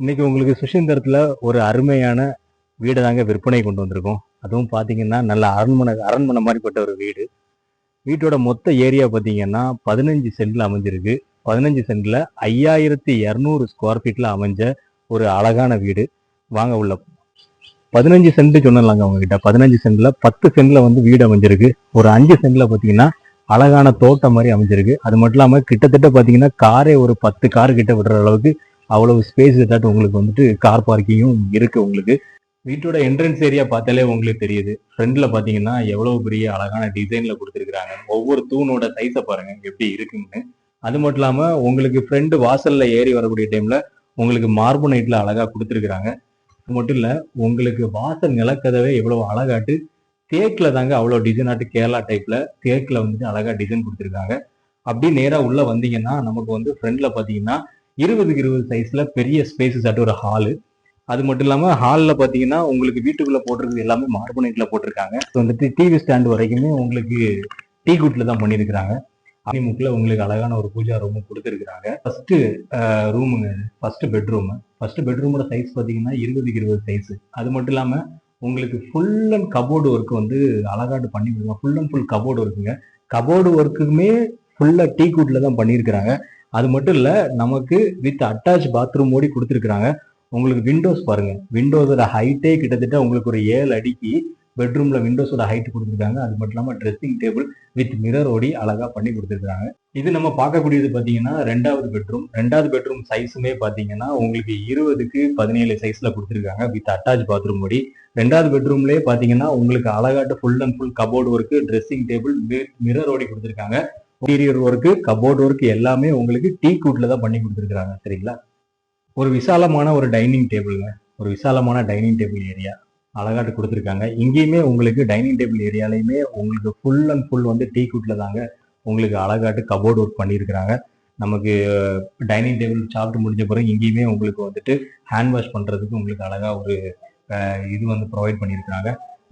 இன்னைக்கு உங்களுக்கு சுசீந்திரத்துல ஒரு அருமையான வீடை தாங்க விற்பனை கொண்டு வந்திருக்கோம். அதுவும் பார்த்தீங்கன்னா நல்ல அரண்மனை மாதிரிப்பட்ட ஒரு வீடு. வீட்டோட மொத்த ஏரியா பார்த்தீங்கன்னா 15 சென்ட்ல அமைஞ்சிருக்கு. 15 சென்ட்ல 5200 ஸ்கொயர் ஃபீட்ல அமைஞ்ச ஒரு அழகான வீடு. வாங்க உள்ள. 15 சென்ட் சொன்னாங்க அவங்ககிட்ட. 15 சென்ட்ல 10 சென்ட்ல வந்து வீடு அமைஞ்சிருக்கு. ஒரு 5 சென்ட்ல பார்த்தீங்கன்னா அழகான தோட்டம் மாதிரி அமைஞ்சிருக்கு. அது மட்டும் இல்லாமல் கிட்டத்தட்ட பார்த்தீங்கன்னா காரே ஒரு 10 கார் கிட்ட விடுற அளவுக்கு அவ்வளவு ஸ்பேஸ் ஏதாட்டும் உங்களுக்கு வந்துட்டு கார் பார்க்கிங்கும் இருக்கு. உங்களுக்கு வீட்டோட என்ட்ரன்ஸ் ஏரியா பார்த்தாலே உங்களுக்கு தெரியுது. ஃப்ரண்ட்ல பாத்தீங்கன்னா எவ்வளவு பெரிய அழகான டிசைன்ல கொடுத்துருக்காங்க. ஒவ்வொரு தூணோட சைஸை பாருங்க எப்படி இருக்குன்னு. அது மட்டும் இல்லாம உங்களுக்கு ஃப்ரண்ட் வாசல்ல ஏறி வரக்கூடிய டைம்ல உங்களுக்கு மார்பனைட்ல அழகா கொடுத்துருக்காங்க. அது மட்டும் இல்ல, உங்களுக்கு வாசல் நிலக்கதவே எவ்வளவு அழகாட்டு தேக்குல தாங்க அவ்வளவு டிசைனாட்டு கேரளா டைப்ல தேக்குல வந்துட்டு அழகா டிசைன் கொடுத்துருக்காங்க. அப்படி நேரா உள்ள வந்தீங்கன்னா நமக்கு வந்து ஃப்ரண்ட்ல பாத்தீங்கன்னா 20க்கு 20 சைஸ்ல பெரிய ஸ்பேசஸ் ஆட்டு ஒரு ஹாலு. அது மட்டும் இல்லாம ஹால்ல பாத்தீங்கன்னா உங்களுக்கு வீட்டுக்குள்ள போட்டிருக்கிறது எல்லாமே மார்பனைட்ல போட்டிருக்காங்க. வந்துட்டு டிவி ஸ்டாண்ட் வரைக்குமே உங்களுக்கு டீ குட்ல தான் பண்ணிருக்காங்க. அணிமுக்குல உங்களுக்கு அழகான ஒரு பூஜா ரூமும் கொடுத்துருக்காங்க. ஃபர்ஸ்ட் ரூமுங்க, ஃபர்ஸ்ட் பெட்ரூம். ஃபர்ஸ்ட் பெட்ரூமோட சைஸ் பாத்தீங்கன்னா 20க்கு 20 சைஸ். அது மட்டும் இல்லாம உங்களுக்கு ஃபுல் அண்ட் கபோர்டு ஒர்க் வந்து அழகாட்டு பண்ணி கொடுங்க. ஃபுல் அண்ட் ஃபுல் கபோர்டு ஒர்க்குங்க. கபோர்டு ஒர்க்குமே ஃபுல்லா டீ குட்ல தான் பண்ணியிருக்கிறாங்க. அது மட்டும் இல்ல, நமக்கு வித் அட்டாச் பாத்ரூம் ஓடி கொடுத்துருக்காங்க. உங்களுக்கு விண்டோஸ் பாருங்க, விண்டோஸோட ஹைட்டே கிட்டத்தட்ட உங்களுக்கு ஒரு 7 அடிக்கு பெட்ரூம்ல விண்டோஸோட ஹைட் கொடுத்துருக்காங்க. அது மட்டும் இல்லாம ட்ரெஸ்ஸிங் டேபிள் வித் மிரர் ஓடி அழகா பண்ணி கொடுத்துருக்காங்க. இது நம்ம பார்க்கக்கூடியது பாத்தீங்கன்னா ரெண்டாவது பெட்ரூம். ரெண்டாவது பெட்ரூம் சைஸுமே பாத்தீங்கன்னா உங்களுக்கு 20க்கு 17 சைஸ்ல கொடுத்துருக்காங்க வித் அட்டாச் பாத்ரூம் ஓடி. ரெண்டாவது பெட்ரூம்லயே பாத்தீங்கன்னா உங்களுக்கு அழகாட்டு full and full cupboard work, dressing table, mirror ஓடி கொடுத்துருக்காங்க. இன்டீரியர் ஒர்க்கு, கபோர்டு ஒர்க் எல்லாமே உங்களுக்கு டீ கூட்ல தான் பண்ணி கொடுத்துருக்காங்க. சரிங்களா? ஒரு விசாலமான ஒரு டைனிங் டேபிளுங்க. ஒரு விசாலமான டைனிங் டேபிள் ஏரியா அழகாட்டு கொடுத்துருக்காங்க. இங்கேயுமே உங்களுக்கு டைனிங் டேபிள் ஏரியாலையுமே உங்களுக்கு ஃபுல் அண்ட் ஃபுல் வந்து டீ குட்ல தாங்க உங்களுக்கு அழகாட்டு கபோர்டு ஒர்க் பண்ணியிருக்கிறாங்க. நமக்கு டைனிங் டேபிள் சாப்பிட்டு முடிஞ்ச பிறகு இங்கேயுமே உங்களுக்கு வந்துட்டு ஹேண்ட் வாஷ் பண்றதுக்கு உங்களுக்கு அழகா ஒரு இது வந்து ப்ரொவைட் பண்ணியிருக்கிறாங்க.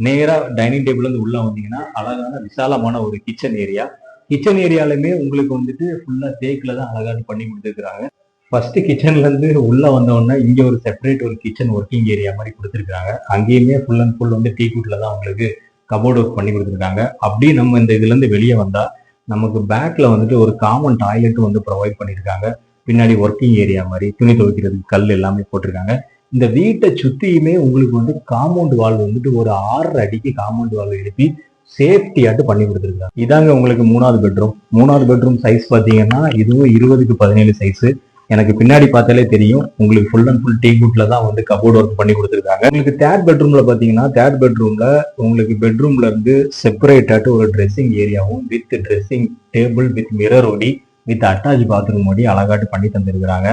நேரா டைனிங் டேபிள் வந்து உள்ள வந்தீங்கன்னா அழகான விசாலமான ஒரு கிச்சன் ஏரியா. கிச்சன் ஏரியாலுமே உங்களுக்கு வந்துட்டு ஃபுல்லா தேக்குல தான் அழகாட்டு பண்ணி கொடுத்துருக்காங்க. ஃபர்ஸ்ட் கிச்சன்ல இருந்து உள்ள வந்தோடனே இங்க ஒரு செப்பரேட் ஒரு கிச்சன் ஒர்க்கிங் ஏரியா மாதிரி கொடுத்துருக்காங்க. அங்கேயுமே ஃபுல் அண்ட் ஃபுல் வந்து டீ குட்ல தான் உங்களுக்கு கபோர்ட் ஒர்க் பண்ணி கொடுத்துருக்காங்க. அப்படி நம்ம இந்த இதுல இருந்து வெளியே வந்தா நமக்கு பேக்ல வந்துட்டு ஒரு காமன் டாய்லெட் வந்து ப்ரொவைட் பண்ணியிருக்காங்க. பின்னாடி ஒர்க்கிங் ஏரியா மாதிரி துணி துவைக்கிறதுக்கு கல் எல்லாமே போட்டிருக்காங்க. இந்த வீட்டை சுத்தியுமே உங்களுக்கு வந்து காம்பவுண்ட் வால் வந்துட்டு ஒரு 6 அடிக்கு காம்பவுண்ட் வால் எழுப்பி சேஃப்டியாட்டு பண்ணி கொடுத்துருக்காங்க. இதாங்க உங்களுக்கு மூணாவது பெட்ரூம். மூணாவது பெட்ரூம் சைஸ் பாத்தீங்கன்னா இதுவும் 20க்கு 17 சைஸ். எனக்கு பின்னாடி பார்த்தாலே தெரியும் உங்களுக்கு ஃபுல் அண்ட் ஃபுல் டீ குட்ல தான் வந்து கபோர்ட் ஒர்க் பண்ணி கொடுத்துருக்காங்க. உங்களுக்கு தேர்ட் பெட்ரூம்ல பாத்தீங்கன்னா தேர்ட் பெட்ரூம்ல உங்களுக்கு பெட்ரூம்ல இருந்து செப்பரேட்டாட்டு ஒரு ட்ரெஸ்ஸிங் ஏரியாவும் with dressing table with mirror ஓடி வித் அட்டாச் பாத்ரூம் ஓடி அழகாட்டு பண்ணி தந்திருக்கிறாங்க.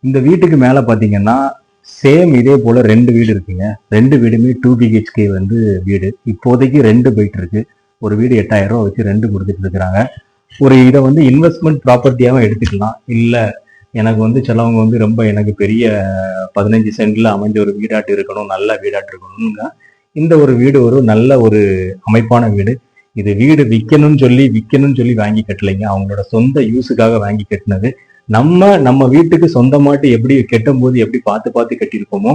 இந்த வீட்டுக்கு மேல பாத்தீங்கன்னா சேம் இதே போல 2 வீடு இருக்குங்க. 2 வீடுமே 2 BHK வந்து வீடு. இப்போதைக்கு 2 போயிட்டு இருக்கு. ஒரு வீடு 8000 ரூபா வச்சு 2 கொடுத்துட்டு இருக்கிறாங்க. ஒரு இதை வந்து இன்வெஸ்ட்மெண்ட் ப்ராப்பர்ட்டியாவும் எடுத்துக்கலாம். இல்ல எனக்கு வந்து சிலவங்க வந்து ரொம்ப எனக்கு பெரிய 15 சென்ட்ல அமைஞ்ச ஒரு வீடாட்டு இருக்கணும், நல்ல வீடாட்டு இருக்கணும்னா இந்த ஒரு வீடு ஒரு நல்ல ஒரு அமைப்பான வீடு. இது வீடு விற்கணும்னு சொல்லி வாங்கி கட்டலைங்க. அவங்களோட சொந்த யூஸுக்காக வாங்கி கட்டினது. நம்ம வீட்டுக்கு சொந்தமாட்டு எப்படி கட்டும் போது எப்படி பார்த்து கட்டியிருப்போமோ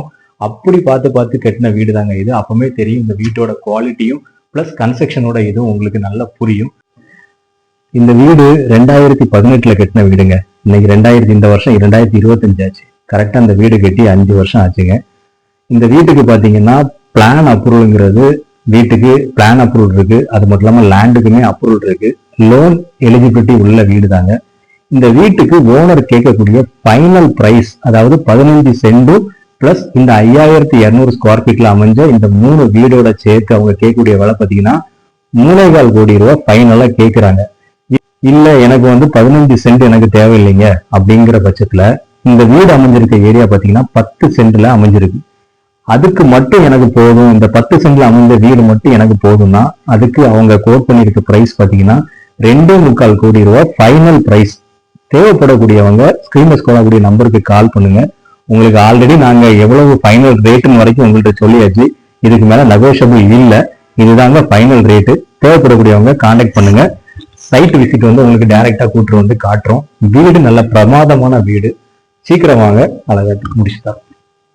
அப்படி பார்த்து கட்டின வீடு தாங்க இது. அப்பவுமே தெரியும் இந்த வீட்டோட குவாலிட்டியும் பிளஸ் கன்ஸ்ட்ரக்ஷனோட இதுவும் உங்களுக்கு நல்லா புரியும். இந்த வீடு 2018ல கட்டின வீடுங்க. இன்னைக்கு இந்த வருஷம் 2025 ஆச்சு. கரெக்டா அந்த வீடு கட்டி 5 வருஷம் ஆச்சுங்க. இந்த வீட்டுக்கு பாத்தீங்கன்னா பிளான் அப்ரூவல்ங்கிறது வீட்டுக்கு பிளான் அப்ரூவல் இருக்கு. அது மட்டும் இல்லாம லேண்டுக்குமே அப்ரூவல் இருக்கு. லோன் எலிஜிபிலிட்டி உள்ள வீடு தாங்க. இந்த வீட்டுக்கு ஓனர் கேட்கக்கூடிய ஃபைனல் பிரைஸ் அதாவது 15 சென்டும் பிளஸ் இந்த 5200 ஸ்கொயர் ஃபீட்ல அமைஞ்ச இந்த 3 வீடோட சேர்த்து அவங்க கேட்கக்கூடிய விலை பாத்தீங்கன்னா 3.25 கோடி ரூபாய் ஃபைனலா கேட்கிறாங்க. இல்ல எனக்கு வந்து 15 சென்ட் எனக்கு தேவையில்லைங்க அப்படிங்கிற பட்சத்துல இந்த வீடு அமைஞ்சிருக்க ஏரியா பாத்தீங்கன்னா 10 சென்ட்ல அமைஞ்சிருக்கு. அதுக்கு மட்டும் எனக்கு போதும், இந்த 10 சென்ட்ல அமைஞ்ச வீடு மட்டும் எனக்கு போதும்னா அதுக்கு அவங்க கோட் பண்ணிருக்க பிரைஸ் பாத்தீங்கன்னா 2.25 கோடி ரூபாய் ஃபைனல் பிரைஸ். தேவைப்படக்கூடியவங்க ஸ்கிரீன்ல ஸ்க்ரோல் ஆகக்கூடிய நம்பருக்கு கால் பண்ணுங்க. உங்களுக்கு ஆல்ரெடி நாங்க எவ்வளவு ஃபைனல் ரேட்டுன்னு வரைக்கும் உங்கள்கிட்ட சொல்லியாச்சு. இதுக்கு மேல நெகோஷியபிள் இல்ல. இதுதாங்க ஃபைனல் ரேட்டு. தேவைப்படக்கூடியவங்க கான்டாக்ட் பண்ணுங்க. சைட் விசிட் வந்து உங்களுக்கு டைரக்டா கூட்டு வந்து காட்டுறோம். வீடு நல்ல பிரமாதமான வீடு. சீக்கிரம் வாங்க, அழகா முடிச்சுதான்.